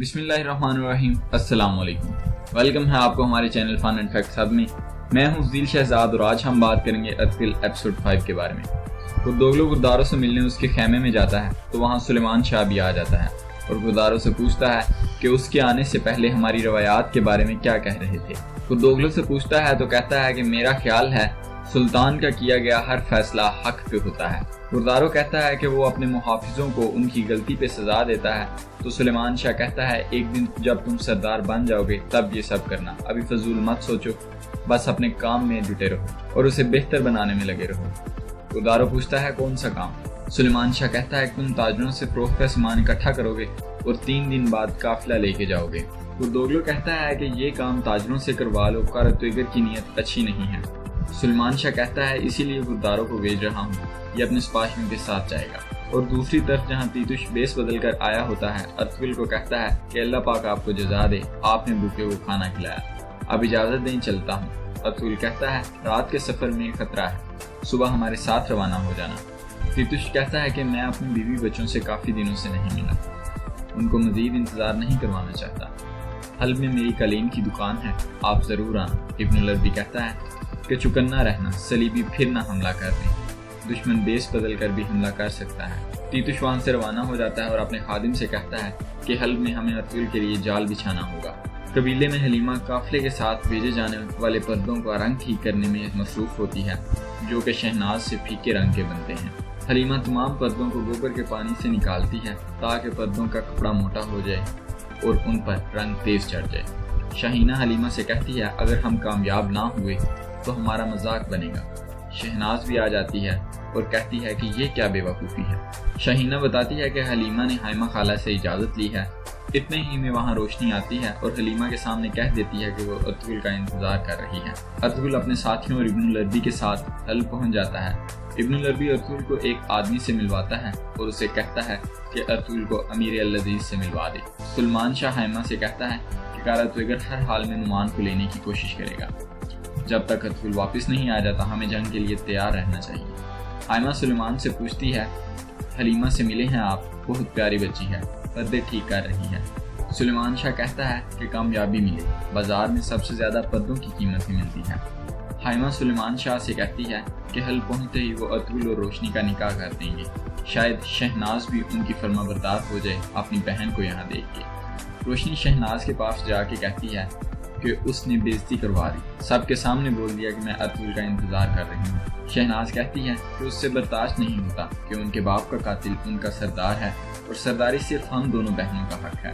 बिस्मिल्लाहिर्रहमानिर्रहीम। अस्सलाम वालेकुम। वेलकम है आपको हमारे channel Fun and Facts Hub में। मैं हूं ज़ील शहजाद और आज हम बात करेंगे अरतुगरुल एपिसोड 5 के बारे में। वो दोगलो गुरदारों से मिलने उसके खेमे में जाता है तो वहाँ सुलेमान शाह भी आ जाता है और गुरदारों से पूछता है कि उसके आने से पहले हमारी रवायात के बारे में क्या कह रहे थे। वो दोगलो से पूछता है तो कहता है कि मेरा ख्याल है सुल्तान का किया गया हर फैसला हक पे होता है। गुरदारो कहता है कि वो अपने मुहाफिजों को उनकी गलती पे सजा देता है तो सुलेमान शाह कहता है एक दिन जब तुम सरदार बन जाओगे तब ये सब करना, अभी फजूल मत सोचो, बस अपने काम में जुटे रहो और उसे बेहतर बनाने में लगे रहो। गुरदारो पूछता है कौन सा काम। सुलेमान शाह कहता है तुम ताजरों से फरोख्त का सामान इकट्ठा करोगे और 3 दिन बाद काफिला लेके जाओगे। दोगलो कहता है कि ये काम ताजरों से करवा लो, कारतुगर की नीयत अच्छी नहीं है। सुलेमान शाह कहता है इसीलिए गुरदारों को भेज रहा हूँ, ये अपने सिपाहियों के साथ जाएगा। और दूसरी तरफ जहाँ तीतुश बेस बदल कर आया होता है, अरतुगरुल को कहता है कि अल्लाह पाक आपको जज़ा दे, आपने भूखे को खाना खिलाया, अब इजाज़त दें चलता हूँ। अरतुगरुल कहता है रात के सफ़र में खतरा है, सुबह हमारे साथ रवाना हो जाना। तीतुश कहता है कि मैं अपनी बीवी बच्चों से काफ़ी दिनों से नहीं मिला, उनको मज़ीद इंतज़ार नहीं करवाना चाहता। हल्ब में मेरी कालीन की दुकान है, आप ज़रूर आना। इब्नुल अरबी कहता है कि चुकन्ना रहना, सलीबी फिर ना हमला कर दें, दुश्मन बेस बदल कर भी हमला कर सकता है। तीतुश वहाँ से रवाना हो जाता है और अपने खादिम से कहता है कि हल्ब में हमें अरतुगरुल के लिए जाल बिछाना होगा। कबीले में हलीमा काफिले के साथ भेजे जाने वाले पर्दों का रंग ठीक करने में मसरूफ होती है, जो कि शहनाज से फीके रंग के बनते हैं। हलीमा तमाम पर्दों को गोबर के पानी से निकालती है ताकि पर्दों का कपड़ा मोटा हो जाए और उन पर रंग तेज चढ़ जाए। शाहीना हलीमा से कहती है अगर हम कामयाब ना हुए तो हमारा मजाक बनेगा। शहनाज भी आ जाती है और कहती है कि ये क्या बेवकूफ़ी है। शाहीना बताती है कि हलीमा ने हाइमा खाला से इजाज़त ली है। इतने ही में वहाँ रोशनी आती है और हलीमा के सामने कह देती है कि वो अरतुगरुल का इंतज़ार कर रही है। अरतुगरुल अपने साथियों और इब्नुल अरबी के साथ हल्ब पहुँच जाता है। इब्नुल अरबी अरतुगरुल को एक आदमी से मिलवाता है और उसे कहता है कि अरतुगरुल को अमीर अल अजीज से मिलवा दे। सुलेमान शाह हाइमा से कहता है कि कारतुगर हर हाल में नुमान को लेने की कोशिश करेगा, जब तक अरतुगरुल वापस नहीं आ जाता हमें जंग के लिए तैयार रहना चाहिए। हाइमा सुलेमान से पूछती है हलीमा से मिले हैं आप, बहुत प्यारी बच्ची है, पर्दे ठीक कर रही है। सुलेमान शाह कहता है कि कामयाबी मिले, बाजार में सबसे ज़्यादा पर्दों की कीमत ही मिलती है। हाइमा सुलेमान शाह से कहती है कि हल पहुँचते ही वो अरतुगरुल और रोशनी का निकाह कर देंगे, शायद शहनाज भी उनकी फरमाबरदार हो जाए अपनी बहन को यहाँ देख के। रोशनी शहनाज के पास जाके कहती है कि उसने बेइज्जती करवा दी, सबके सामने बोल दिया कि मैं अरतुगरुल का इंतज़ार कर रही हूँ। शहनाज कहती है कि उससे बर्दाश्त नहीं होता कि उनके बाप का कातिल उनका सरदार है और सरदारी सिर्फ हम दोनों बहनों का हक है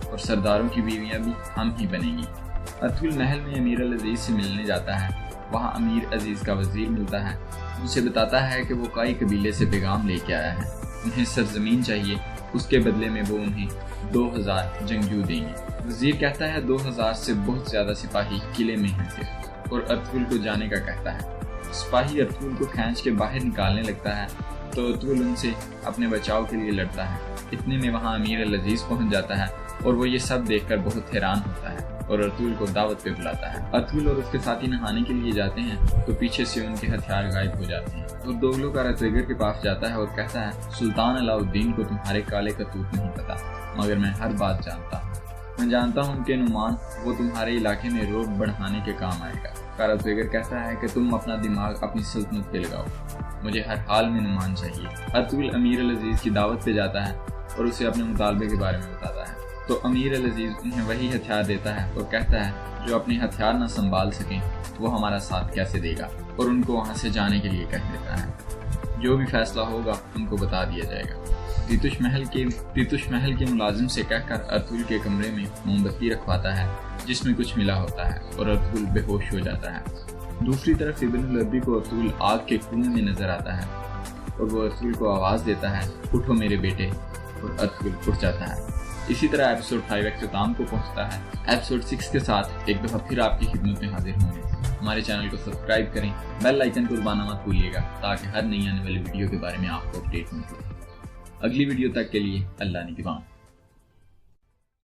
और सरदारों की बीवियाँ भी हम ही बनेंगी। अरतुगरुल महल में अमीर अल अजीज से मिलने जाता है। वहाँ अमीर अजीज का वजीर मिलता है, उसे बताता है कि वो कई कबीले से पैगाम लेके आया है, उन्हें सरजमीन चाहिए, उसके बदले में वो उन्हें 2000 जंगजू देंगे। वजीर कहता है 2000 से बहुत ज्यादा सिपाही किले में हैं सिर्फ, और अरतुगरुल को जाने का कहता है। सिपाही अरतुगरुल को खींच के बाहर निकालने लगता है तो अरतुगरुल उनसे अपने बचाव के लिए लड़ता है। इतने में वहाँ अमीर अल अजीज पहुँच जाता है और वो ये सब देखकर बहुत हैरान होता है और अरतुगरुल को दावत पे बुलाता है। अरतुगरुल और उसके साथी नहाने के लिए जाते हैं तो पीछे से उनके हथियार गायब हो जाते हैं और दोगलो का अरतुगर के पास जाता है और कहता है सुल्तान अलाउद्दीन को तुम्हारे काले करतूत नहीं पता, मगर मैं हर बात जानता हूँ। मैं जानता हूँ कि नुमान वो तुम्हारे इलाके में रोब बढ़ाने के काम आएगा। कारतुगर कहता है कि तुम अपना दिमाग अपनी सल्तनत पे लगाओ, मुझे हर हाल में नुमान चाहिए। अरतुगरुल अमीर अल अजीज की दावत पे जाता है और उसे अपने मुतालबे के बारे में बताता है तो अमीर अल अजीज उन्हें वही हथियार देता है और कहता है जो अपने हथियार न संभाल सकें वो हमारा साथ कैसे देगा, और उनको वहाँ से जाने के लिए कह देता है। जो भी फैसला होगा उनको बता दिया जाएगा। तीतुश महल के मुलाजिम से कहकर अरतुगरुल के कमरे में मोमबत्ती रखवाता है जिसमें कुछ मिला होता है और अरतुगरुल बेहोश हो जाता है। दूसरी तरफ इब्नुल अरबी को अरतुगरुल आग के कुएं में नजर आता है और वो अरतुगरुल को आवाज़ देता है उठो मेरे बेटे, और अरतुगरुल उठ जाता है। इसी तरह एपिसोड 5 अख्ताम को पहुंचता है। एपिसोड 6 के साथ एक दफ़ा फिर आपकी खिदमत में हाजिर होंगे। हमारे चैनल को सब्सक्राइब करें, बेल आइकन को दबाना मत भूलिएगा ताकि हर नई आने वाली वीडियो के बारे में आपको अपडेट मिल सके। अगली वीडियो तक के लिए अल्लाह निगहबान।